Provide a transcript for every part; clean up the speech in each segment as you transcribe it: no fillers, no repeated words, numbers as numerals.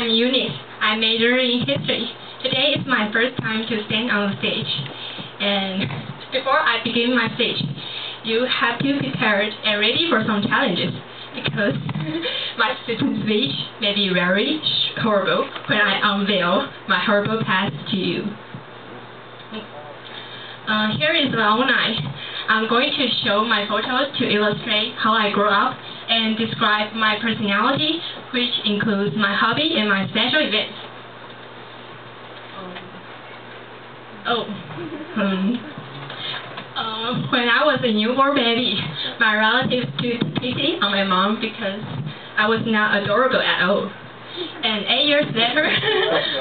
I'm Eunice. I major in history. Today is my first time to stand on the stage. And before I begin my speech, you have to prepare and ready for some challenges because my speech may be very horrible when I unveil my horrible past to you. Here is the outline. I'm going to show my photos to illustrate how I grew up and describe my personality, which includes my hobby and my special events. When I was a newborn baby, my relatives took pity on my mom because I was not adorable at all. And 8 years later,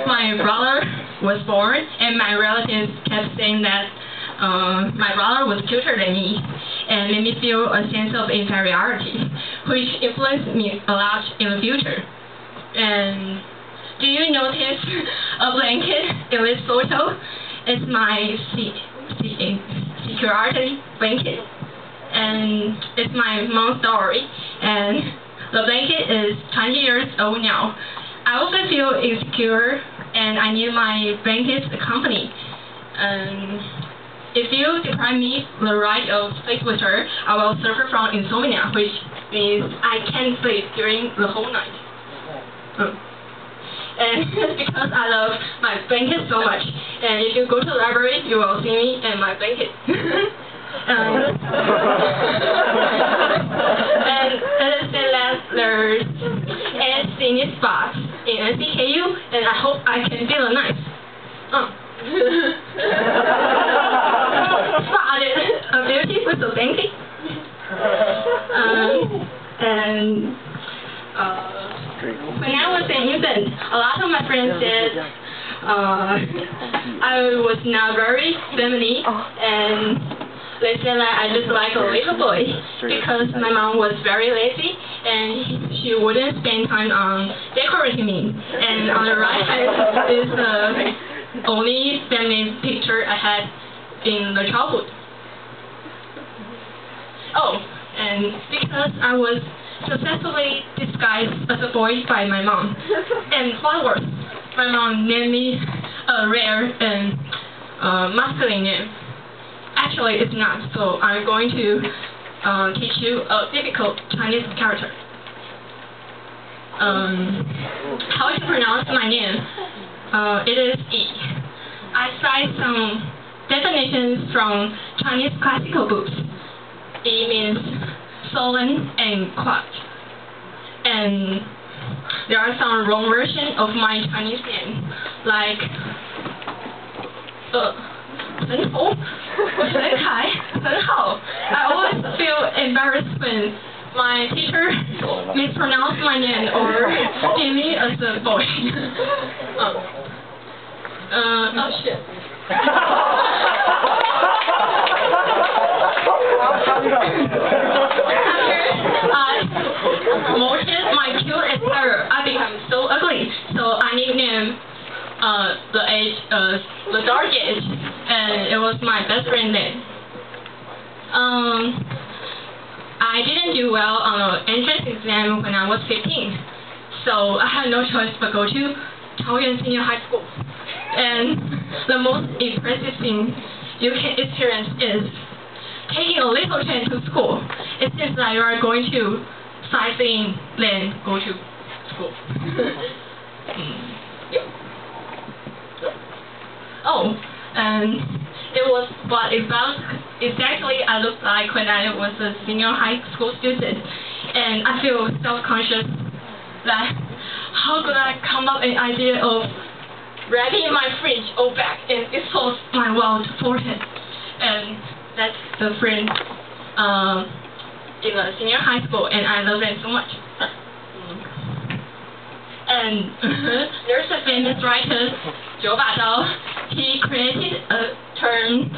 my brother was born, and my relatives kept saying that my brother was cuter than me, and made me feel a sense of inferiority, which influenced me a lot in the future. And do you notice a blanket in this photo? It's my security blanket, and it's my mom's story, and the blanket is 20 years old now. I also feel insecure, and I need my blanket's company. If you deprive me the right of sleep with her, I will suffer from insomnia, which means I can't sleep during the whole night. And because I love my blanket so much, and if you go to the library, you will see me and my blanket. And it said that there's 8 senior spots in NCKU, and I hope I can feel nice. Spotted a beauty with a blanket. When I was an infant, a lot of my friends said I was not very feminine, and they said that I just like a little boy because my mom was very lazy and she wouldn't spend time on decorating me. And on the right side is the only feminine picture I had in the childhood. And because I was successfully disguised as a boy by my mom. And what worse, my mom named me a rare and masculine name. Actually, it's not, so I'm going to teach you a difficult Chinese character. How to pronounce my name? It is Yi. I cite some definitions from Chinese classical books. Yi means sullen and quiet. And there are some wrong versions of my Chinese name, like Chen Hou, Chen Kai, Chen Hao. I always feel embarrassed when my teacher mispronounced my name or see me as a boy. Oh shit. Motion my cute as her, I become so ugly, so I nicknamed the dark age, and it was my best friend name. I didn't do well on the entrance exam when I was 15, so I had no choice but go to Taoyuan Senior High School. And the most impressive thing you can experience is taking a little train to school. It seems like you are going to sightseeing, then go to school. And it was what exactly I looked like when I was a senior high school student. And I feel self-conscious that how could I come up with an idea of wrapping my fringe all back and expose my wild forehead. And that's the friend in the senior high school, and I love them so much. And there's a famous writer, Zhou Bazhao. He created a term,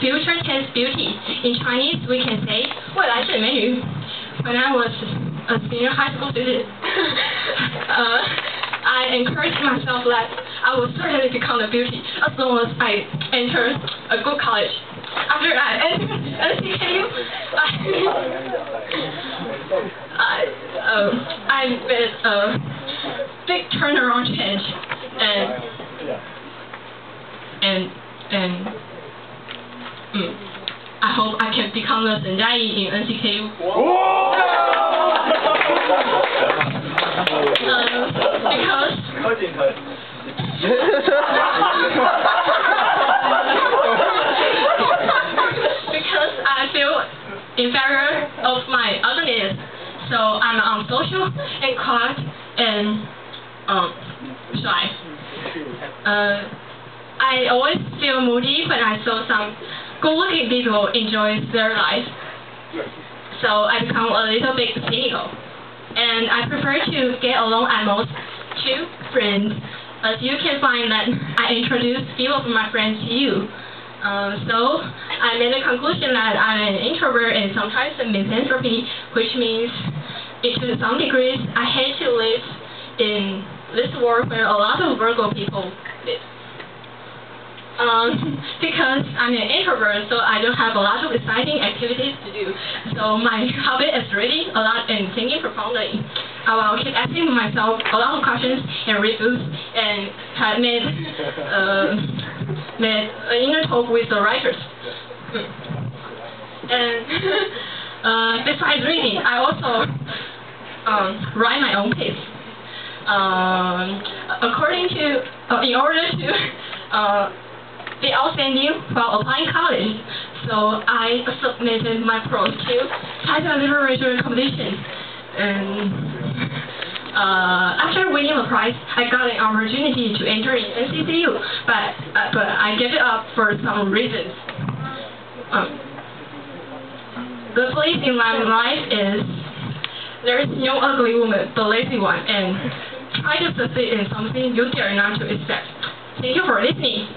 future tense beauty. In Chinese, we can say 未来是美女. When I was a senior high school student, I encouraged myself that I would certainly become a beauty as long as I entered a good college. After I entered NCKU, I met big turnaround change, and I hope I can become the Senjai in NCKU. Because I feel inferior of my otherness, so I'm unsocial and quiet and shy. I always feel moody when I saw some good-looking people enjoy their life, so I become a little bit cynical, and I prefer to get along at most 2 friends. As you can find that I introduced few of my friends to you. So I made a conclusion that I'm an introvert and sometimes a misanthropy, which means, to some degrees, I hate to live in this world where a lot of Virgo people live. Because I'm an introvert, so I don't have a lot of exciting activities to do. So my hobby is reading a lot and thinking profoundly. I will keep asking myself a lot of questions and read books and have made an inner talk with the writers. And besides reading, I also write my own piece. In order to be outstanding while applying college, so I submitted my prose to China Literature Competition, and after winning the prize, I got an opportunity to enter in NCCU, but I gave it up for some reasons. The place in my life is there is no ugly woman, but lazy one, and try to succeed in something you dare not to expect. Thank you for listening.